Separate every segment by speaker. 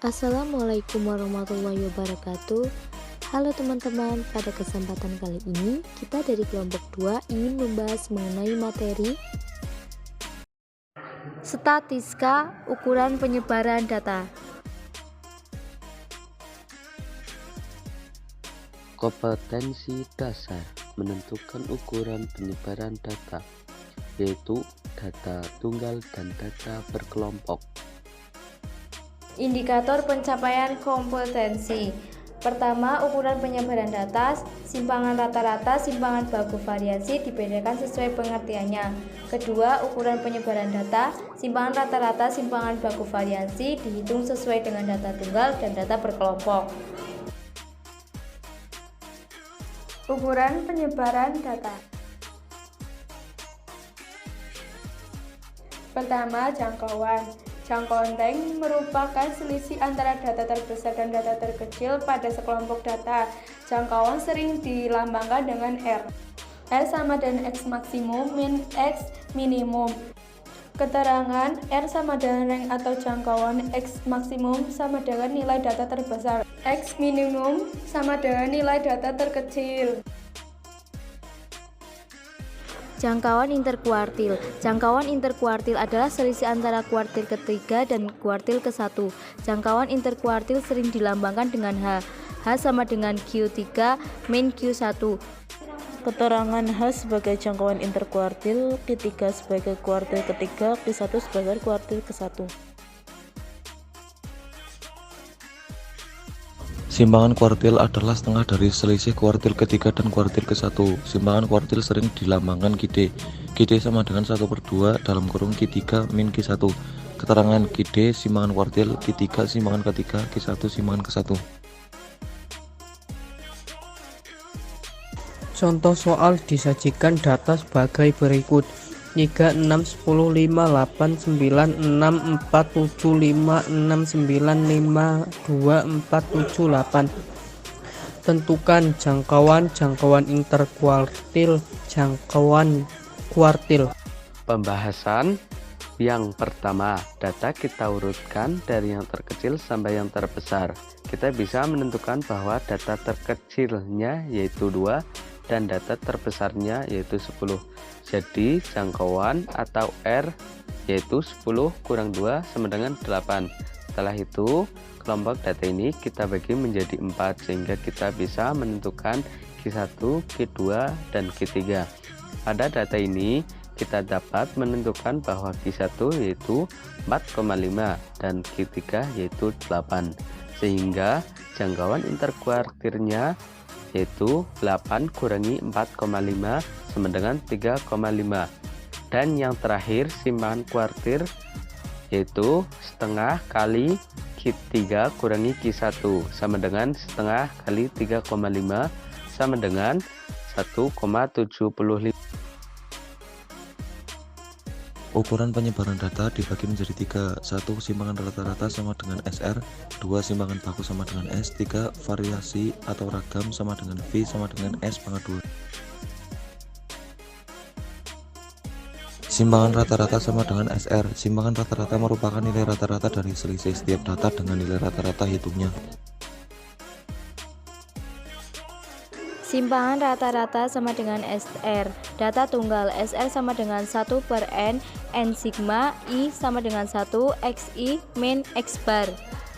Speaker 1: Assalamualaikum warahmatullahi wabarakatuh. Halo teman-teman, pada kesempatan kali ini kita dari kelompok 2 ingin membahas mengenai materi statistika ukuran penyebaran data.
Speaker 2: Kompetensi dasar menentukan ukuran penyebaran data, yaitu data tunggal dan data berkelompok.
Speaker 3: Indikator pencapaian kompetensi. Pertama, ukuran penyebaran data, simpangan rata-rata, simpangan baku variasi dibedakan sesuai pengertiannya. Kedua, ukuran penyebaran data, simpangan rata-rata, simpangan baku variasi dihitung sesuai dengan data tunggal dan data berkelompok. Ukuran penyebaran data. Pertama, jangkauan. Jangkauan range merupakan selisih antara data terbesar dan data terkecil pada sekelompok data. Jangkauan sering dilambangkan dengan R. R sama dengan X maksimum min X minimum. Keterangan R sama dengan range atau jangkauan, X maksimum sama dengan nilai data terbesar, X minimum sama dengan nilai data terkecil.
Speaker 1: Jangkauan interkuartil. Jangkauan interkuartil adalah selisih antara kuartil ketiga dan kuartil ke-1. Jangkauan interkuartil sering dilambangkan dengan H. H sama dengan Q3 min Q1.
Speaker 4: Keterangan H sebagai jangkauan interkuartil, Q3 sebagai kuartil ketiga, Q1 sebagai kuartil ke-1.
Speaker 5: Simpangan kuartil adalah setengah dari selisih kuartil ketiga dan kuartil ke-1. Simpangan kuartil sering dilambangkan Qd. Qd sama dengan 1/2 dalam kurung Q3 min Q1. Keterangan Qd simpangan kuartil, Q3 simpangan ketiga, Q1 simpangan ke-1.
Speaker 6: Contoh soal disajikan data sebagai berikut: 3, 6, 10, 5, 8, 9, 6, 4, 7, 5, 6, 9, 5, 2, 4, 7, 8. Tentukan jangkauan interkuartil, jangkauan kuartil.
Speaker 2: Pembahasan yang pertama, data kita urutkan dari yang terkecil sampai yang terbesar. Kita bisa menentukan bahwa data terkecilnya yaitu 2 dan data terbesarnya yaitu 10. Jadi jangkauan atau R yaitu 10 kurang 2 sama dengan 8. Setelah itu kelompok data ini kita bagi menjadi 4 sehingga kita bisa menentukan Q1, Q2, dan Q3. Pada data ini kita dapat menentukan bahwa Q1 yaitu 4,5 dan Q3 yaitu 8, sehingga jangkauan interkuartilnya yaitu 8 kurangi 4,5 sama dengan 3,5. Dan yang terakhir simpangan kuartil yaitu setengah kali Q3 kurangi Q1 sama dengan setengah kali 3,5 sama dengan 1,75.
Speaker 5: Ukuran penyebaran data dibagi menjadi 3. 1. Simpangan rata-rata sama dengan SR. 2. Simpangan baku sama dengan S. 3. Variasi atau ragam sama dengan V sama dengan S pangkat 2. Simpangan rata-rata sama dengan SR. Simpangan rata-rata merupakan nilai rata-rata dari selisih setiap data dengan nilai rata-rata hitungnya.
Speaker 1: Simpangan rata-rata sama dengan SR. Data tunggal SR sama dengan 1/N, N sigma, I sama dengan 1, XI min X bar.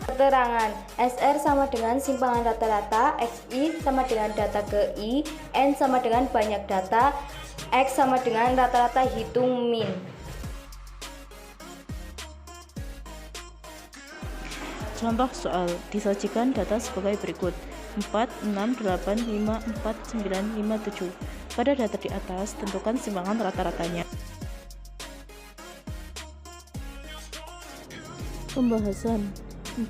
Speaker 3: Keterangan SR sama dengan simpangan rata-rata, XI sama dengan data ke I, N sama dengan banyak data, X sama dengan rata-rata hitung min.
Speaker 4: Contoh soal disajikan data sebagai berikut: 4, 6, 8, 5, 4, 9, 5, 7. Pada data di atas, tentukan simpangan rata-ratanya. Pembahasan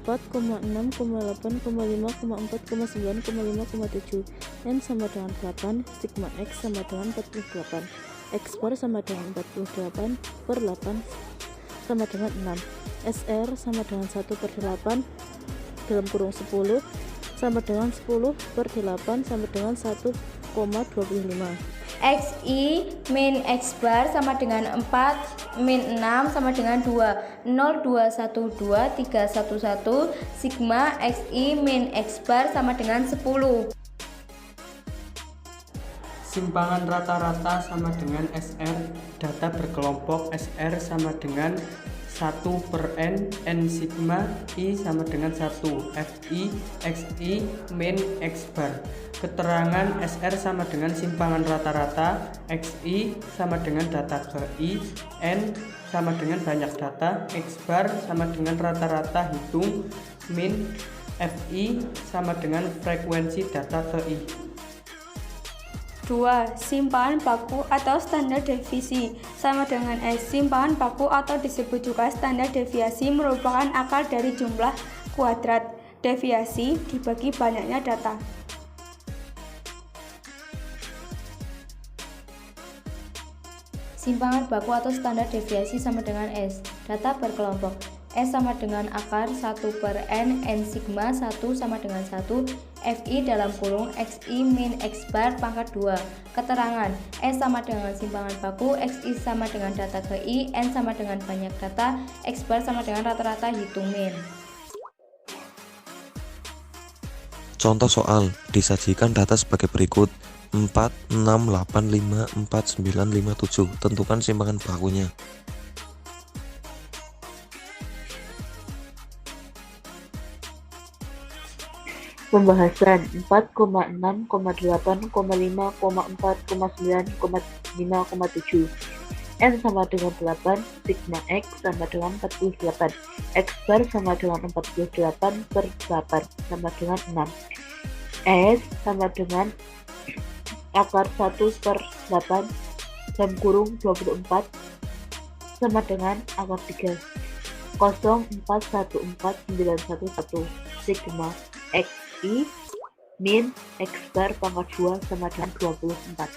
Speaker 4: 4,6,8,5,4,9,5,7. N sama dengan 8, sigma X sama dengan 48, X bar sama dengan 48 per 8 sama dengan 6, SR sama dengan 1/8 dalam kurung 10 sama dengan 10/8 sama dengan 1,25.
Speaker 1: XI min X bar sama dengan 4 min 6 sama dengan 2. 0, 2, 1, 2, 3, 1, 1. Sigma XI min X bar sama dengan 10.
Speaker 6: Simpangan rata-rata sama dengan SR. Data berkelompok SR sama dengan 1/n. N sigma I sama dengan 1. FI XI min X bar. Keterangan SR sama dengan simpangan rata-rata, XI sama dengan data ke I, N sama dengan banyak data, X bar sama dengan rata-rata hitung, min FI sama dengan frekuensi data ke I.
Speaker 3: 2. Simpangan baku atau standar deviasi sama dengan S. Simpangan baku atau disebut juga standar deviasi merupakan akar dari jumlah kuadrat deviasi dibagi banyaknya data.
Speaker 1: Simpangan baku atau standar deviasi sama dengan S. Data berkelompok. S sama dengan akar 1/n, N sigma 1 sama dengan 1, FI dalam kurung XI min X bar pangkat 2. Keterangan S sama dengan simpangan baku, XI sama dengan data ke I, N sama dengan banyak data, X bar sama dengan rata-rata hitung min.
Speaker 5: Contoh soal, disajikan data sebagai berikut: 4, 6, 8, 5, 4, 9, 5, 7. Tentukan simpangan bakunya.
Speaker 4: Pembahasan 4,6,8,5,4,9,5,7. N sama dengan 8, sigma X sama dengan 48, X bar sama dengan 48/8 sama dengan 6. S sama dengan akar 1/8 dalam kurung 24 sama dengan akar 3, 0,4149111, sigma XI min X bar pangkat 2 sama dengan 24.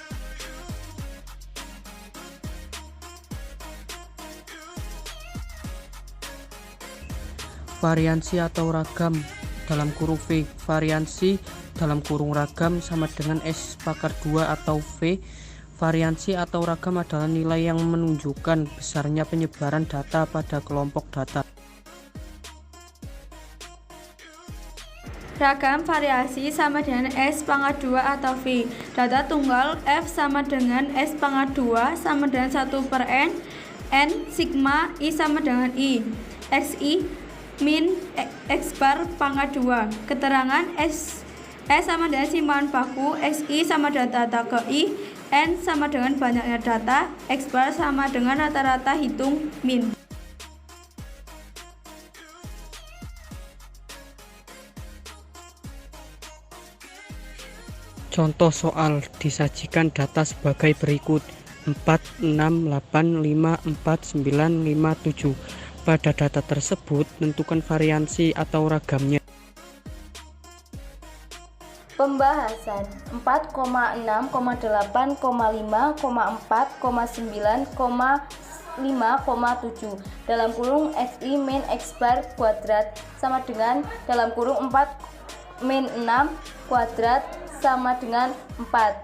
Speaker 6: Variansi atau ragam dalam kurung V. Variansi dalam kurung ragam sama dengan S pangkat 2 atau V. Variansi atau ragam adalah nilai yang menunjukkan besarnya penyebaran data pada kelompok data.
Speaker 3: Ragam variasi sama dengan S pangkat 2 atau V. Data tunggal F sama dengan S pangkat 2 sama dengan 1/n, N sigma I sama dengan I, XI min X bar pangkat 2. Keterangan S sama dengan simpangan baku, XI sama dengan data ke I, N sama dengan banyaknya data, X bar sama dengan rata-rata hitung min.
Speaker 6: Contoh soal, disajikan data sebagai berikut: 4, 6, 8, 5, 4, 9, 5, 7. Pada data tersebut, tentukan variansi atau ragamnya.
Speaker 1: Pembahasan 4,6,8,5,4,9,5,7 dalam kurung XI min X bar kuadrat sama dengan dalam kurung 4 min 6 kuadrat sama dengan 4.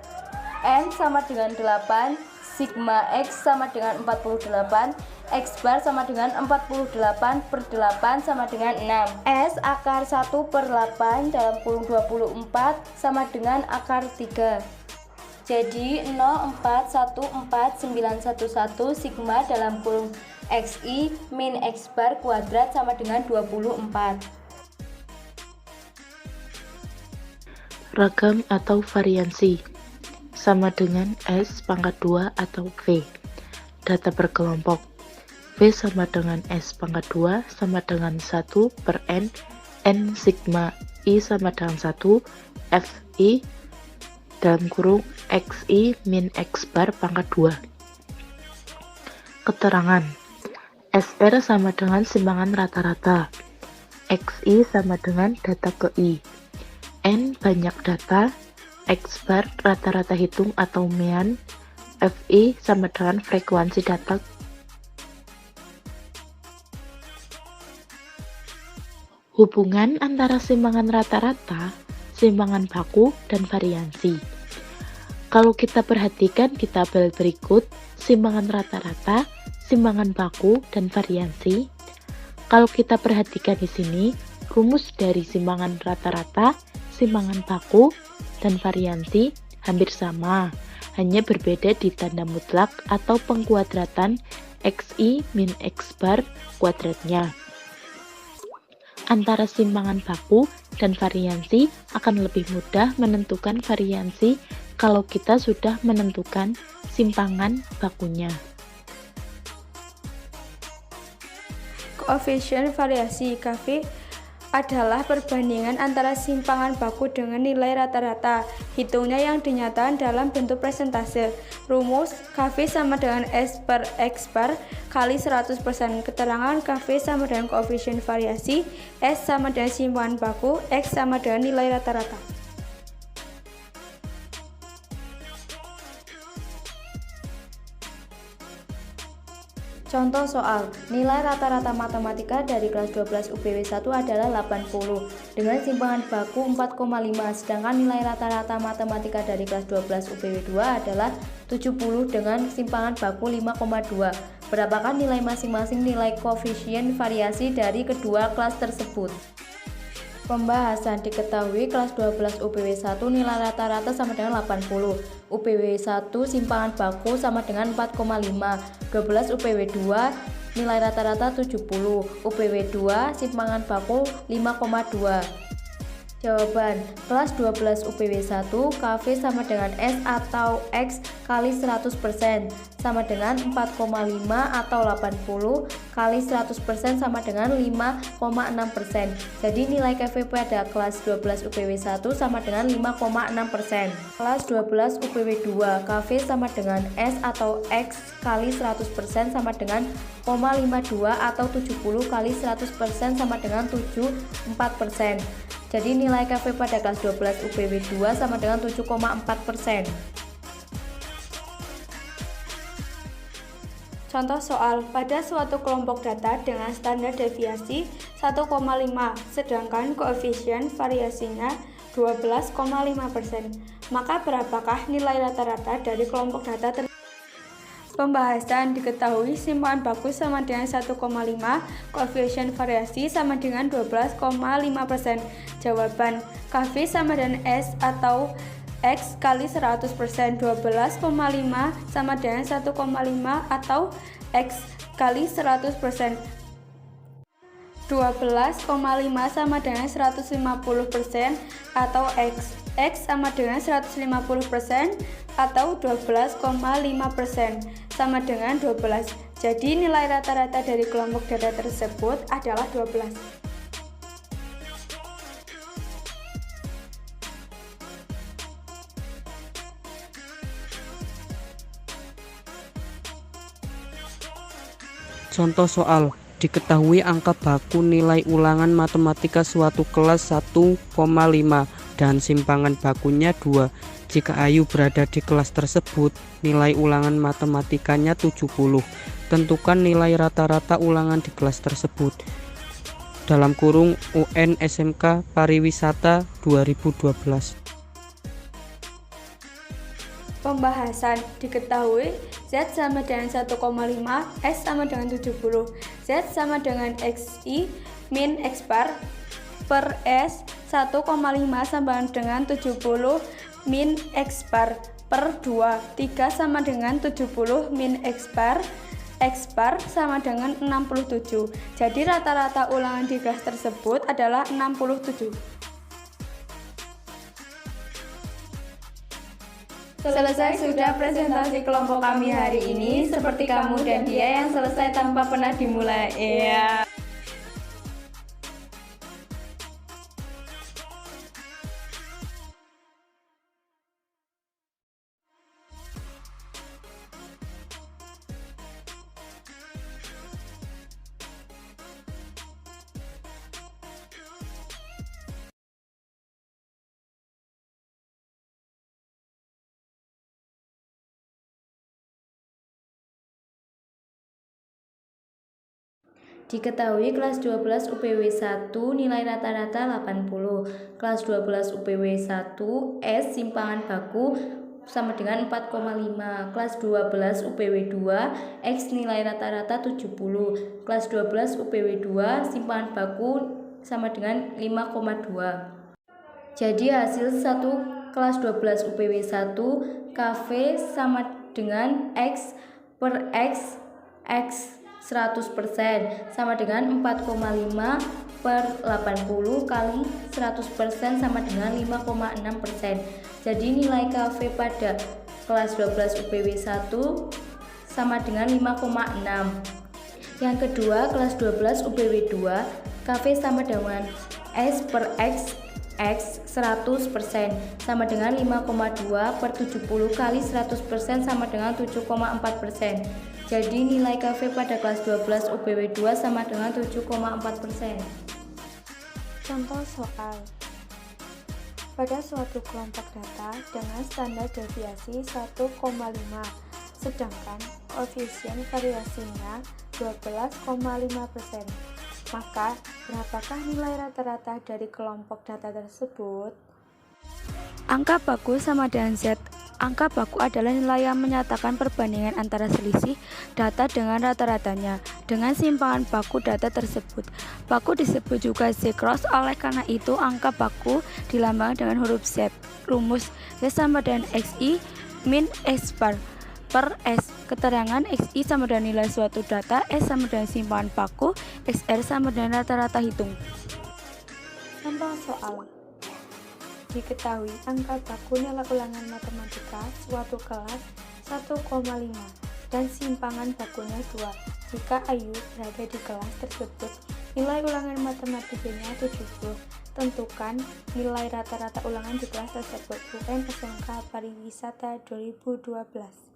Speaker 1: N sama dengan 8, sigma X sama dengan 48, X bar sama dengan 48/8 sama dengan 6. S akar 1/8 dalam kurung 24 sama dengan akar 3. Jadi 0,414,911 sigma dalam kurung XI min X bar kuadrat sama dengan 24.
Speaker 4: Ragam atau variansi sama dengan S pangkat 2 atau V. Data berkelompok V sama dengan S pangkat 2 sama dengan 1/n, N sigma I sama dengan 1, FI dalam kurung XI min X bar pangkat 2. Keterangan SR sama dengan simpangan rata-rata, XI sama dengan data ke I, N banyak data, X bar rata-rata hitung atau mean, FI sama dengan frekuensi data. Hubungan antara simpangan rata-rata, simpangan baku, dan variansi.
Speaker 7: Kalau kita perhatikan di tabel berikut, simpangan rata-rata, simpangan baku, dan variansi. Kalau kita perhatikan di sini, rumus dari simpangan rata-rata, simpangan baku, dan variansi hampir sama, hanya berbeda di tanda mutlak atau pengkuadratan XI min X bar kuadratnya. Antara simpangan baku dan variansi akan lebih mudah menentukan variansi kalau kita sudah menentukan simpangan bakunya.
Speaker 3: Koefisien variasi KV adalah perbandingan antara simpangan baku dengan nilai rata-rata. Hitungnya yang dinyatakan dalam bentuk persentase. Rumus KV sama dengan S per X bar kali 100%. Keterangan KV sama dengan koefisien variasi, S sama dengan simpangan baku, X sama dengan nilai rata-rata.
Speaker 1: Contoh soal, nilai rata-rata matematika dari kelas 12 UPW 1 adalah 80 dengan simpangan baku 4,5, sedangkan nilai rata-rata matematika dari kelas 12 UPW 2 adalah 70 dengan simpangan baku 5,2. Berapakah nilai masing-masing nilai koefisien variasi dari kedua kelas tersebut? Pembahasan. Diketahui kelas 12 UPW 1 nilai rata-rata sama dengan 80, UPW 1 simpangan baku sama dengan 4,5, 12 UPW 2 nilai rata-rata 70, UPW 2 simpangan baku 5,2. Jawaban, kelas 12 UPW 1 KV sama dengan S atau X kali 100% sama dengan 4,5 atau 80 kali 100% sama dengan 5,6%. Jadi nilai KV pada kelas 12 UPW 1 sama dengan 5,6%. Kelas 12 UPW 2 KV sama dengan S atau X kali 100% sama dengan 0,52 atau 70 kali 100% sama dengan 74%. Jadi nilai KV pada kelas 12 UPW 2 sama dengan 7,4%.
Speaker 3: Contoh soal, pada suatu kelompok data dengan standar deviasi 1,5, sedangkan koefisien variasinya 12,5%. Maka berapakah nilai rata-rata dari kelompok data tersebut? Pembahasan. Diketahui simpangan baku sama dengan 1,5, koefisien variasi sama dengan 12,5%. Jawaban, KV sama dengan S atau X kali 100%, 12,5 sama dengan 1,5 atau X kali 100%. 12,5 sama dengan 150% atau X sama dengan 150% atau 12,5% sama dengan 12. Jadi nilai rata-rata dari kelompok data tersebut adalah 12.
Speaker 6: Contoh soal, diketahui angka baku nilai ulangan matematika suatu kelas 1,5 dan simpangan bakunya 2. Jika Ayu berada di kelas tersebut, nilai ulangan matematikanya 70. Tentukan nilai rata-rata ulangan di kelas tersebut. Dalam kurung UN SMK Pariwisata 2012.
Speaker 3: Pembahasan. Diketahui Z sama dengan 1,5, S sama dengan 70. Z sama dengan XI min X bar per S 1,5 sama dengan 70 min X bar per 2. 3 sama dengan 70 min X bar sama dengan 67. Jadi rata-rata ulangan di kelas tersebut adalah 67.
Speaker 1: Selesai sudah presentasi kelompok kami hari ini. Seperti kamu dan dia yang selesai tanpa pernah dimulai. Iya. Diketahui kelas 12 UPW 1 nilai rata-rata 80, kelas 12 UPW 1 S simpangan baku sama dengan 4,5. Kelas 12 UPW 2 X nilai rata-rata 70. Kelas 12 UPW 2 simpanan baku sama dengan 5,2. Jadi hasil satu kelas 12 UPW 1 KV sama dengan X per X 100% sama dengan 4,5 per 80 kali 100% sama dengan 5,6%. Jadi nilai KV pada kelas 12 UPW 1 sama dengan 5,6. Yang kedua, kelas 12 UPW 2 KV sama dengan S per X 100% sama dengan 5,2 per 70 kali 100% sama dengan 7,4%. Jadi nilai KV pada kelas 12 UPW 2 sama dengan 7,4%.
Speaker 3: Contoh soal. Pada suatu kelompok data dengan standar deviasi 1,5, sedangkan koefisien variasinya 12,5%. Maka, berapakah nilai rata-rata dari kelompok data tersebut?
Speaker 8: Angka baku sama dengan Z. Angka baku adalah nilai yang menyatakan perbandingan antara selisih data dengan rata-ratanya dengan simpangan baku data tersebut. Baku disebut juga Z-cross, oleh karena itu angka baku dilambangkan dengan huruf Z. Rumus Z sama dengan XI min X bar per S. Keterangan XI sama dengan nilai suatu data, S sama dengan simpangan baku, XR sama dengan rata-rata hitung.
Speaker 3: Contoh soal. Diketahui angka baku nilai ulangan matematika suatu kelas 1,5 dan simpangan bakunya 2. Jika Ayu berada di kelas tersebut, nilai ulangan matematikanya 70. Tentukan nilai rata-rata ulangan di kelas tersebut. UN SMK Pariwisata 2012.